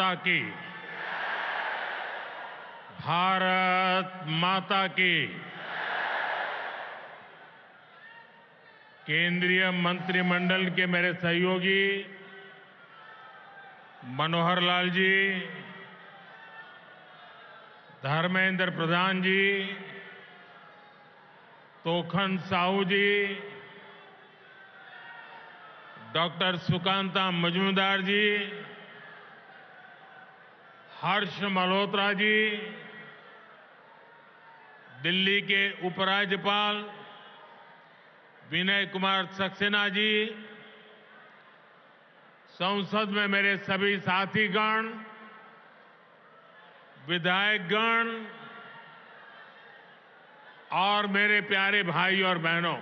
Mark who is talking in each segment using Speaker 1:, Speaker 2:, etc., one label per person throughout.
Speaker 1: माता की। भारत माता की। केंद्रीय मंत्रिमंडल के मेरे सहयोगी मनोहर लाल जी, धर्मेंद्र प्रधान जी, तोखन साहू जी, डॉक्टर सुकांता मजूमदार जी, हर्ष मल्होत्रा जी, दिल्ली के उपराज्यपाल विनय कुमार सक्सेना जी, संसद में मेरे सभी साथीगण, विधायकगण और मेरे प्यारे भाई और बहनों,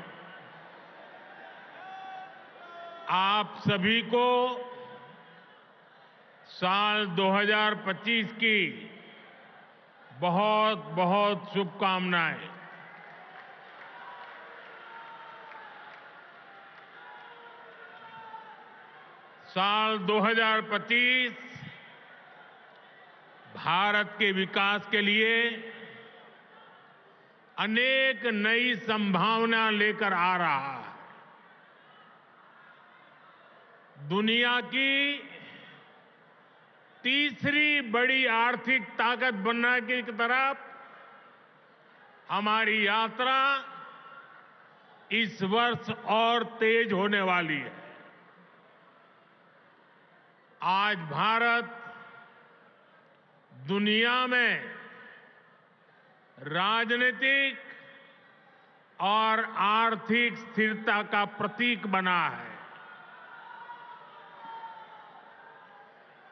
Speaker 1: आप सभी को साल 2025 की बहुत बहुत शुभकामनाएं। साल 2025 भारत के विकास के लिए अनेक नई संभावना लेकर आ रहा है। दुनिया की तीसरी बड़ी आर्थिक ताकत बनने की तरफ हमारी यात्रा इस वर्ष और तेज होने वाली है। आज भारत दुनिया में राजनीतिक और आर्थिक स्थिरता का प्रतीक बना है।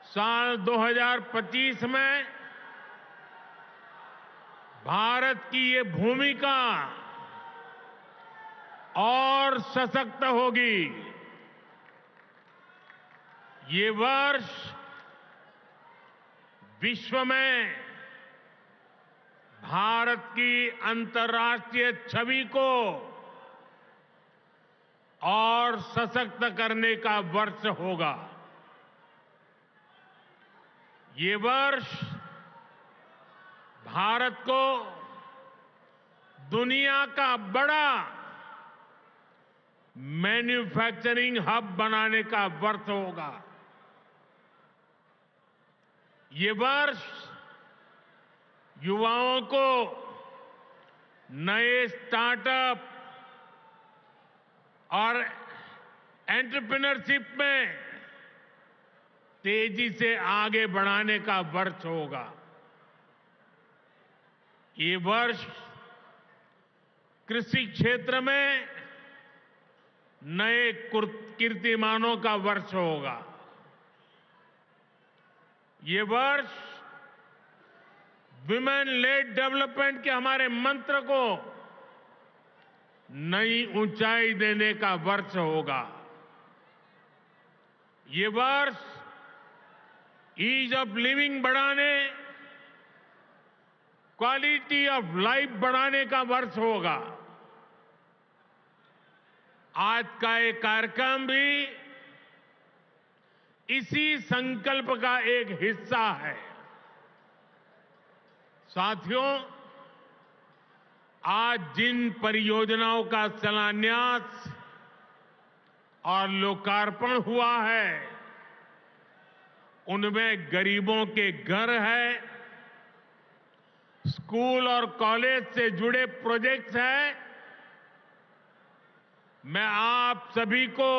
Speaker 1: साल 2025 में भारत की ये भूमिका और सशक्त होगी। ये वर्ष विश्व में भारत की अंतर्राष्ट्रीय छवि को और सशक्त करने का वर्ष होगा। ये वर्ष भारत को दुनिया का बड़ा मैन्युफैक्चरिंग हब बनाने का वर्ष होगा। ये वर्ष युवाओं को नए स्टार्टअप और एंटरप्रेन्योरशिप में तेजी से आगे बढ़ाने का वर्ष होगा। ये वर्ष कृषि क्षेत्र में नए कीर्तिमानों का वर्ष होगा। ये वर्ष विमेन लेड डेवलपमेंट के हमारे मंत्र को नई ऊंचाई देने का वर्ष होगा। ये वर्ष ईज ऑफ लिविंग बढ़ाने, क्वालिटी ऑफ लाइफ बढ़ाने का वर्ष होगा। आज का ये कार्यक्रम भी इसी संकल्प का एक हिस्सा है। साथियों, आज जिन परियोजनाओं का शिलान्यास और लोकार्पण हुआ है, उनमें गरीबों के घर हैं, स्कूल और कॉलेज से जुड़े प्रोजेक्ट्स हैं। मैं आप सभी को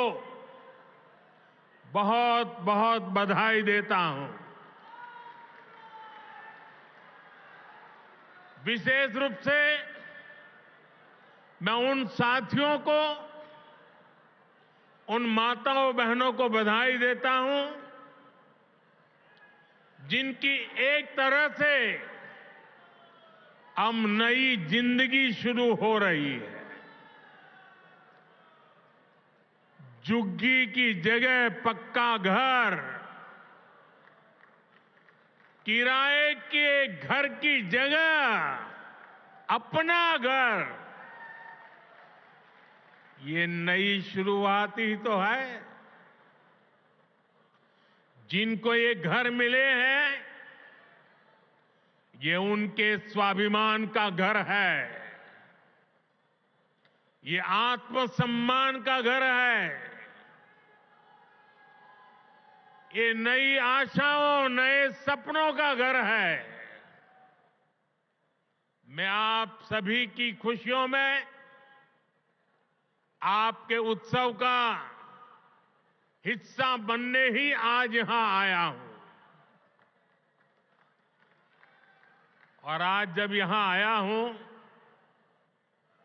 Speaker 1: बहुत बहुत बधाई देता हूं। विशेष रूप से मैं उन साथियों को, उन माताओं बहनों को बधाई देता हूं जिनकी एक तरह से अब नई जिंदगी शुरू हो रही है। झुग्गी की जगह पक्का घर, किराए के घर की जगह अपना घर, ये नई शुरुआत ही तो है। जिनको ये घर मिले हैं, ये उनके स्वाभिमान का घर है, ये आत्मसम्मान का घर है, ये नई आशाओं, नए सपनों का घर है। मैं आप सभी की खुशियों में आपके उत्सव का हिस्सा बनने ही आज यहां आया हूं। और आज जब यहां आया हूं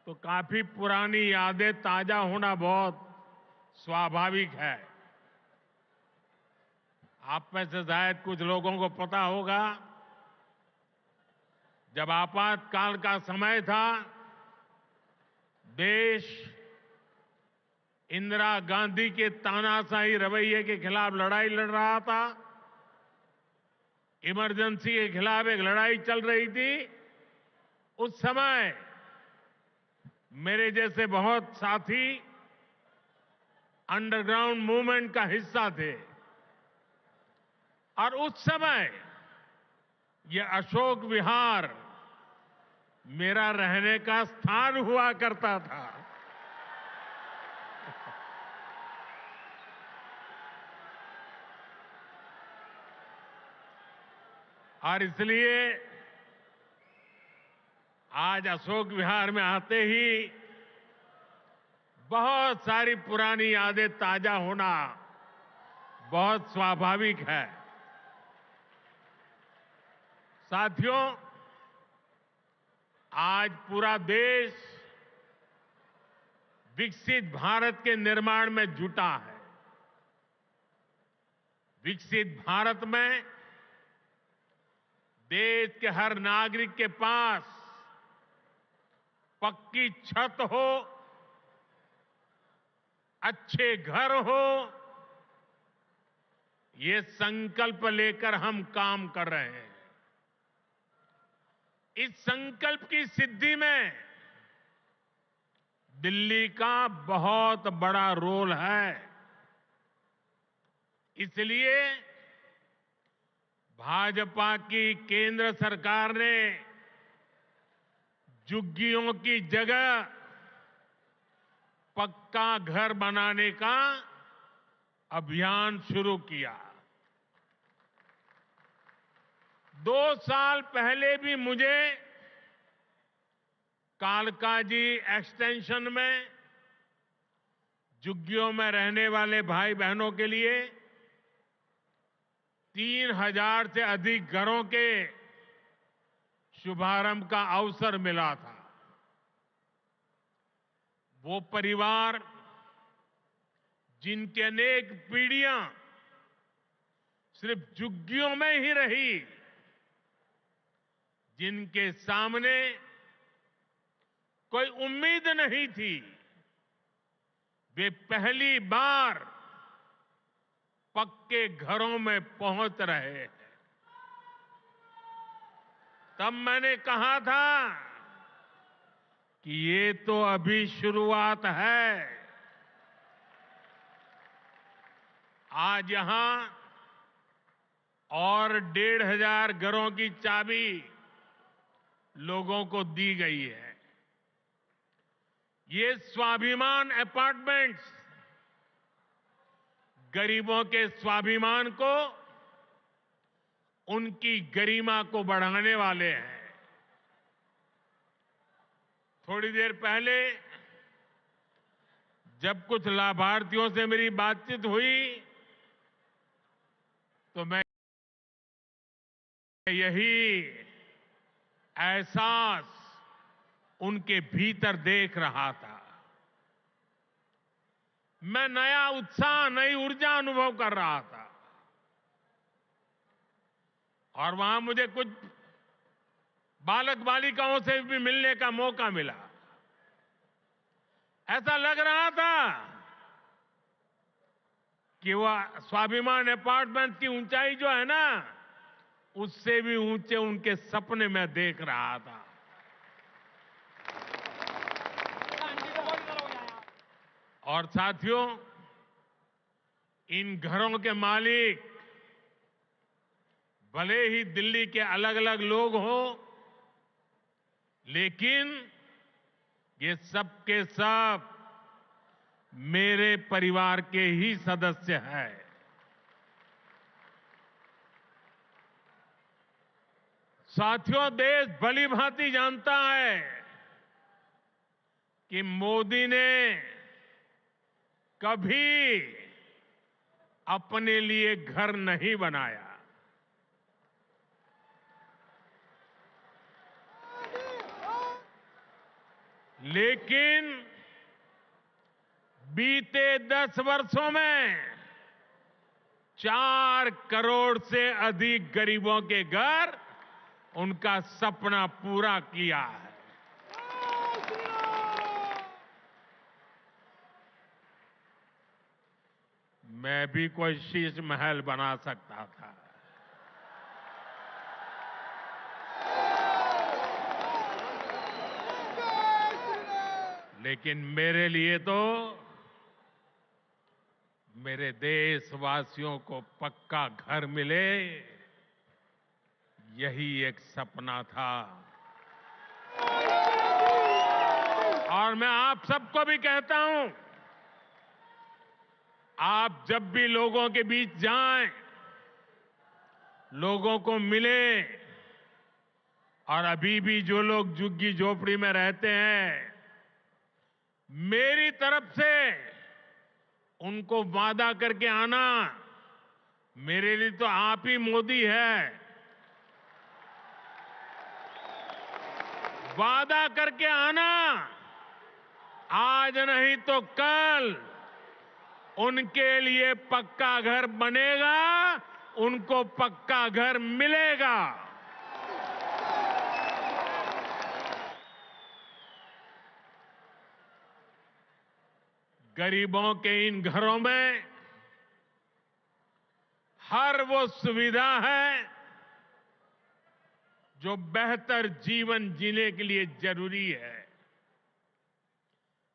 Speaker 1: तो काफी पुरानी यादें ताजा होना बहुत स्वाभाविक है। आप में से शायद कुछ लोगों को पता होगा, जब आपातकाल का समय था, देश इंदिरा गांधी के तानाशाही रवैये के खिलाफ लड़ाई लड़ रहा था। इमरजेंसी के खिलाफ एक लड़ाई चल रही थी। उस समय मेरे जैसे बहुत साथी अंडरग्राउंड मूवमेंट का हिस्सा थे और उस समय ये अशोक विहार मेरा रहने का स्थान हुआ करता था। और इसलिए आज अशोक विहार में आते ही बहुत सारी पुरानी यादें ताजा होना बहुत स्वाभाविक है। साथियों, आज पूरा देश विकसित भारत के निर्माण में जुटा है। विकसित भारत में देश के हर नागरिक के पास पक्की छत हो, अच्छे घर हो, ये संकल्प लेकर हम काम कर रहे हैं। इस संकल्प की सिद्धि में दिल्ली का बहुत बड़ा रोल है। इसलिए भाजपा की केंद्र सरकार ने झुग्गियों की जगह पक्का घर बनाने का अभियान शुरू किया। 2 साल पहले भी मुझे कालकाजी एक्सटेंशन में झुग्गियों में रहने वाले भाई बहनों के लिए 3000 से अधिक घरों के शुभारंभ का अवसर मिला था। वो परिवार जिनकी अनेक पीढ़ियां सिर्फ झुग्गियों में ही रही, जिनके सामने कोई उम्मीद नहीं थी, वे पहली बार पक्के घरों में पहुंच रहे हैं। तब मैंने कहा था कि ये तो अभी शुरुआत है। आज यहां और 1500 घरों की चाबी लोगों को दी गई है। ये स्वाभिमान अपार्टमेंट्स गरीबों के स्वाभिमान को, उनकी गरिमा को बढ़ाने वाले हैं। थोड़ी देर पहले जब कुछ लाभार्थियों से मेरी बातचीत हुई तो मैं यही एहसास उनके भीतर देख रहा था। मैं नया उत्साह, नई ऊर्जा अनुभव कर रहा था। और वहां मुझे कुछ बालक बालिकाओं से भी मिलने का मौका मिला। ऐसा लग रहा था कि वह स्वाभिमान अपार्टमेंट की ऊंचाई जो है ना, उससे भी ऊंचे उनके सपने में देख रहा था। और साथियों, इन घरों के मालिक भले ही दिल्ली के अलग अलग लोग हों, लेकिन ये सब के सब मेरे परिवार के ही सदस्य हैं। साथियों, देश भली भांति जानता है कि मोदी ने कभी अपने लिए घर नहीं बनाया। लेकिन बीते 10 वर्षों में 4 करोड़ से अधिक गरीबों के घर उनका सपना पूरा किया है। मैं भी कोई शीश महल बना सकता था, लेकिन मेरे लिए तो मेरे देशवासियों को पक्का घर मिले, यही एक सपना था। और मैं आप सबको भी कहता हूं, आप जब भी लोगों के बीच जाएं, लोगों को मिलें, और अभी भी जो लोग झुग्गी झोपड़ी में रहते हैं, मेरी तरफ से उनको वादा करके आना, मेरे लिए तो आप ही मोदी है। वादा करके आना, आज नहीं तो कल उनके लिए पक्का घर बनेगा, उनको पक्का घर मिलेगा। गरीबों के इन घरों में हर वो सुविधा है जो बेहतर जीवन जीने के लिए जरूरी है।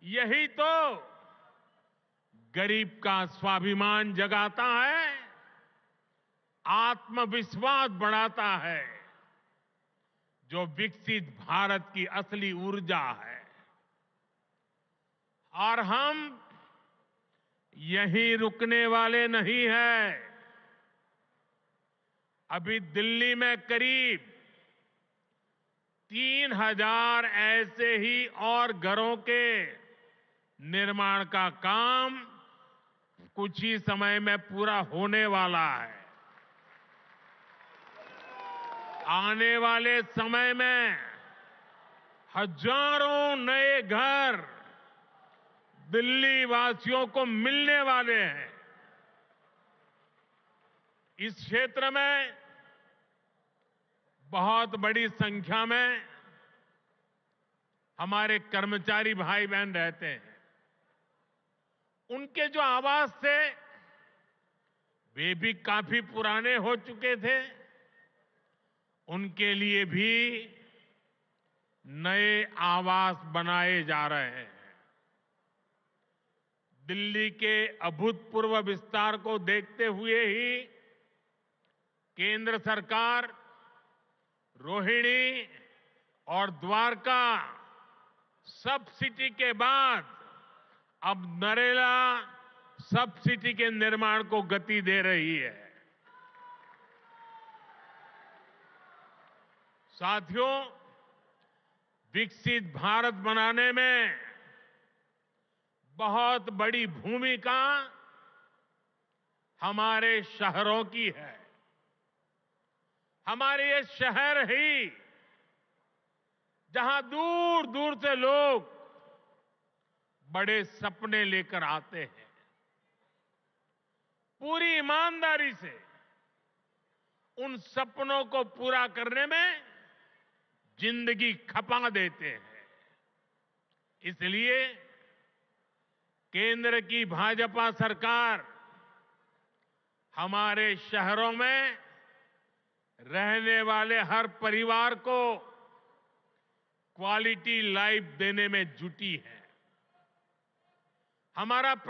Speaker 1: यही तो गरीब का स्वाभिमान जगाता है, आत्मविश्वास बढ़ाता है, जो विकसित भारत की असली ऊर्जा है। और हम यहीं रुकने वाले नहीं हैं। अभी दिल्ली में करीब 3000 ऐसे ही और घरों के निर्माण का काम कुछ ही समय में पूरा होने वाला है। आने वाले समय में हजारों नए घर दिल्ली वासियों को मिलने वाले हैं। इस क्षेत्र में बहुत बड़ी संख्या में हमारे कर्मचारी भाई बहन रहते हैं। उनके जो आवास थे, वे भी काफी पुराने हो चुके थे। उनके लिए भी नए आवास बनाए जा रहे हैं। दिल्ली के अभूतपूर्व विस्तार को देखते हुए ही केंद्र सरकार रोहिणी और द्वारका सब सिटी के बाद अब नरेला सब सिटी के निर्माण को गति दे रही है। साथियों, विकसित भारत बनाने में बहुत बड़ी भूमिका हमारे शहरों की है। हमारे ये शहर ही जहां दूर दूर से लोग बड़े सपने लेकर आते हैं, पूरी ईमानदारी से उन सपनों को पूरा करने में जिंदगी खपा देते हैं। इसलिए केंद्र की भाजपा सरकार हमारे शहरों में रहने वाले हर परिवार को क्वालिटी लाइफ देने में जुटी है। हमारा